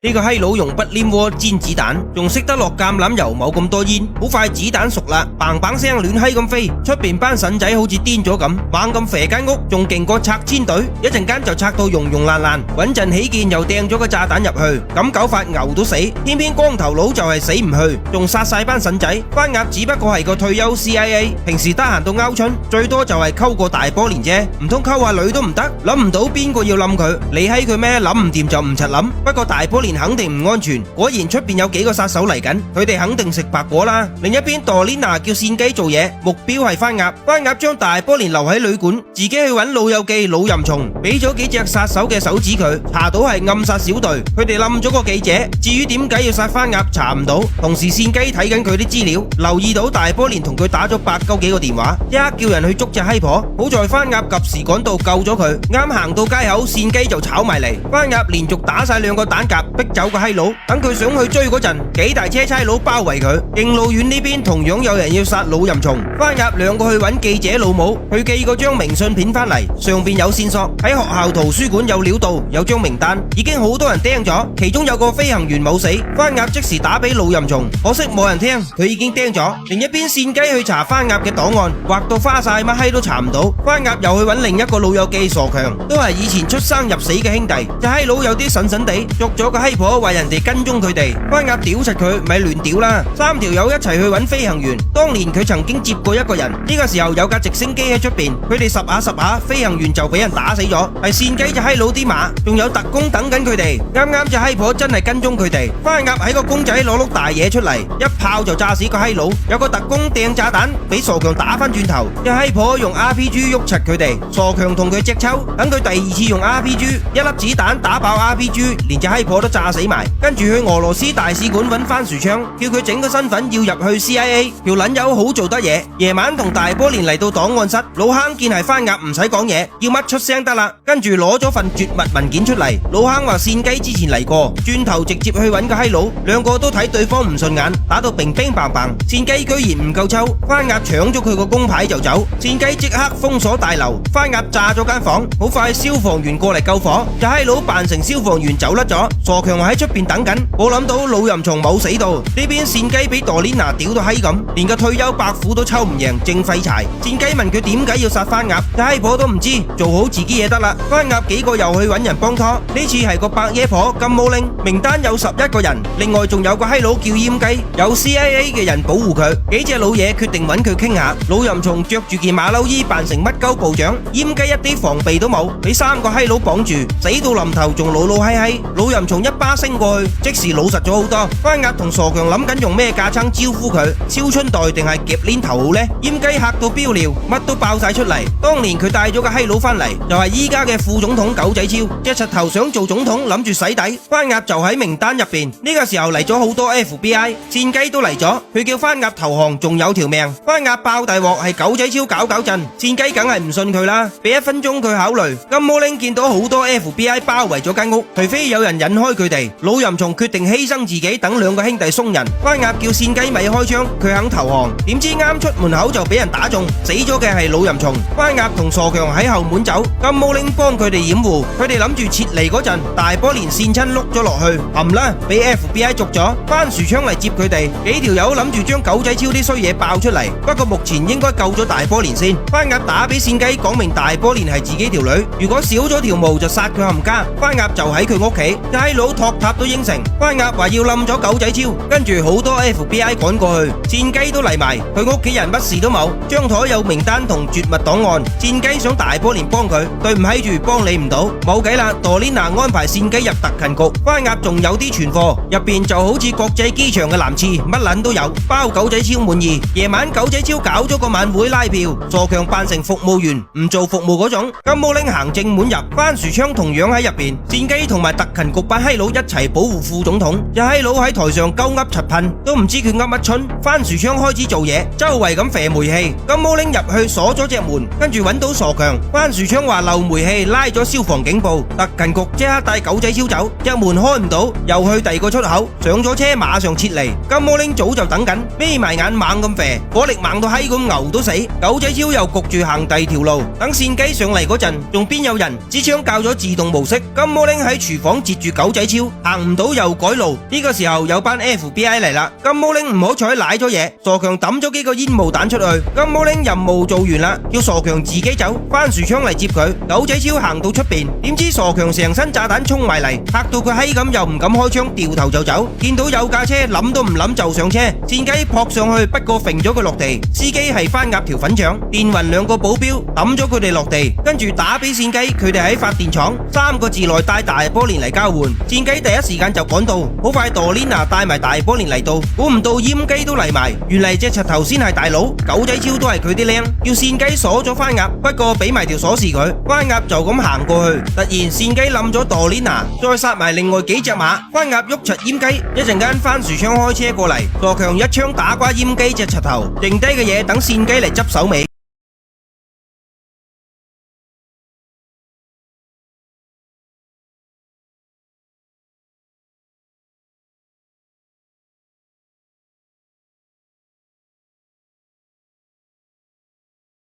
呢個閪佬用不黏鍋煎子彈，仲識得落橄欖油，冇咁多煙，好快子彈熟啦，砰砰聲亂閪咁飛，出邊班嬸仔好似癲咗咁，猛咁肥間屋，仲勁過拆遷隊，一陣間就拆到溶溶爛爛，穩陣起見又掟咗個炸彈入去，咁搞法牛都死，偏偏光頭佬就係死唔去，仲殺晒班嬸仔。番鴨只不過係個退休 CIA， 平時得閒到勾春，最多就係溝個大波連啫，唔通溝下女都唔得？諗唔到邊個要冧佢，你閪佢咩？諗唔掂就唔柒諗。不過大波連肯定唔安全，果然出邊有幾個殺手嚟緊，佢哋肯定食白果啦。另一邊 Dorina 叫線雞做嘢，目標係番鴨。番鴨將大波連留喺旅館，自己去揾老友記老淫蟲，俾咗幾隻殺手嘅手指佢，查到係暗殺小隊，佢哋冧咗個記者。至於點解要殺番鴨，查唔到。同時線雞睇緊佢啲資料，留意到大波連同佢打咗8幾個電話，一刻叫人去捉隻閪婆。好在番鴨及時趕到救咗佢，啱行到街口，線雞就炒埋嚟。番鴨連續打晒2個彈夾，逼走個閪佬。等佢想去追嗰陣，幾大車差佬包圍佢。敬老院呢邊同樣有人要殺老淫蟲，番鴨2個去揾記者老母，去寄嗰張明信片翻嚟，上邊有線索，喺學校圖書館有料到，有張名單，已經好多人釘咗，其中有個飛行員冇死。番鴨即時打俾老淫蟲，可惜冇人聽，佢已經釘咗。另一邊線雞去查番鴨嘅檔案，畫到花晒，乜閪都查唔到。番鴨又去揾另一個老友記傻強，都係以前出生入死嘅兄弟。隻閪佬有啲神神地，捉咗個閪婆，話人哋跟蹤佢哋。番鴨屌實佢，咪亂屌啦！3條友一齊去揾飛行員，當年佢曾經接過一個人。呢個時候有架直升機喺出邊，佢哋十下，飛行員就俾人打死咗。係線雞隻閪佬啲馬，仲有特工等緊佢哋。啱啱隻閪婆真係跟蹤佢哋。番鴨喺個公仔攞碌大嘢出嚟，一炮就炸死個閪佬。有個特工掟炸彈，俾傻強打翻轉頭。隻閪婆用 RPG 喐柒佢哋，傻強同佢隻抽，等佢第2次用 RPG，一粒子彈打爆 RPG，連隻閪婆都炸死埋。跟住去俄羅斯大使館揾番薯槍，叫佢整個身份要入去 CIA。條撚友好做得嘢。夜晚同大波連嚟到檔案室，老坑見係番鴨唔使講嘢，要乜出聲得啦。跟住攞咗份絕密文件出嚟，老坑話線雞之前嚟過，轉頭直接去揾個閪佬。2個都睇對方唔順眼，打到乒乒乓乓。線雞居然唔夠抽，番鴨搶咗佢個工牌就走。線雞即刻封鎖大樓，番鴨炸咗間房，好快消防員過嚟救火。隻閪佬扮成消防員走甩咗，傻強喺出邊等緊。冇諗到老淫蟲冇死到，呢邊線雞俾 Dorina 屌到閪咁，連個退休白虎都抽唔贏，正廢柴。線雞問佢點解要殺番鴨，隻閪婆都唔知，做好自己嘢得啦。番鴨幾個又去揾人幫拖，呢次係個伯爺婆金毛玲，名單有11個人，另外仲有個閪佬叫閹雞，有 CIA 嘅人保護佢。幾隻老嘢決定揾佢傾下。老淫蟲着住件馬騮衣扮成乜鳩部長，閹雞一啲防備都冇，俾3個閪佬綁住，死到臨頭仲老閪閪。老淫蟲一巴升過去，即時老實咗好多。番鴨同傻強諗緊用咩架撐招呼佢，燒春袋定係夾鏈頭好呢？閹雞嚇到飆尿，乜都爆晒出嚟。當年佢帶咗個閪佬翻嚟，就係依家嘅副總統狗仔超，隻柒頭想做總統，諗住洗底。番鴨就喺名單入邊。呢個時候嚟咗好多 FBI， 線雞都嚟咗，佢叫番鴨投降，仲有條命。番鴨爆大鑊係狗仔超搞震，線雞梗係唔信佢啦，俾1分鐘佢考慮。金毛玲見到好多 FBI 包圍咗間屋，除非有人引開佢哋。老淫蟲決定犧牲自己，等2個兄弟鬆人。番鴨叫線雞咪開槍，佢肯投降，點知啱出門口就俾人打中，死咗嘅係老淫蟲。番鴨同傻強喺後門走，金毛玲幫佢哋掩護。佢哋諗住撤離嗰陣，大波連線親碌咗落去，冚啦，俾 FBI 捉咗。番薯槍嚟接佢哋，幾條友諗住將狗仔超啲衰嘢爆出嚟，不過目前應該救咗大波連先。番鴨打俾線雞，講明大波連係自己條女，如果少咗條毛就殺佢冚家。番鴨就喺佢屋企，差佬托塔都應承。番鴨話要冧咗狗仔超，跟住好多 FBI 趕過去，線雞都嚟埋，佢屋企人乜事都冇，張台有名單同絕密檔案。線雞想大波連幫佢，對唔喺住幫你唔到，冇計啦。Dorina 安排線雞入特勤局，番鴨仲有啲存貨，入邊就好似國際機場嘅男廁，乜撚都有，包狗仔超滿意。夜晚狗仔超搞咗個晚會拉票，傻強扮成服務員，唔做服務嗰種。金毛玲行正門入，番薯槍同樣喺入邊。線雞同埋特勤局班閪佬一齊保護副總統，隻閪佬喺台上鳩噏柒噴，都唔知佢噏乜春。番薯槍開始做嘢，周圍咁射煤氣。金毛玲入去鎖咗隻門，跟住揾到傻強。番薯槍話漏煤氣，拉咗消防警報。特勤局即刻帶狗仔超走，隻門開唔到，又去第2個出口，上咗車馬上撤離。金毛玲早就等緊，眯埋眼猛咁射，火力猛到閪咁牛都死。狗仔超又焗住行第2條路，等線雞上嚟嗰陣，仲邊有人？支槍校咗自動模式。金毛玲喺廚房截住狗仔超，超，行唔到又改路。呢個時候有班 FBI 嚟啦，金毛領唔好彩瀨咗嘢，傻強抌咗幾個煙霧彈出去，金毛領任務做完啦，叫傻強自己走，番薯槍嚟接佢。狗仔超行到出邊，點知傻強成身炸彈衝埋嚟，嚇到佢閪咁又唔敢開槍，掉頭就走。見到有架車諗都唔諗就上車，戰雞撲上去，不過揈咗佢落地。司機係番鴨條粉腸，電暈兩個保鏢，抌咗佢哋落地，跟住打俾戰雞，佢哋喺發電廠3個字內帶大波連嚟交換。戰雞第一時間就趕到，好快朵蓮娜帶埋大波連嚟到，估唔到閹雞都嚟埋，原嚟隻柒頭先係大佬，狗仔超都係佢啲靚，叫戰雞鎖咗番鴨，不過俾埋條鎖匙佢，番鴨就咁行過去。突然戰雞冧咗朵蓮娜，再殺埋另外幾隻馬，番鴨喐柒閹雞，一陣間番薯槍開車過嚟，傻強一槍打瓜閹雞隻柒頭，剩低嘅嘢等戰雞嚟執手尾。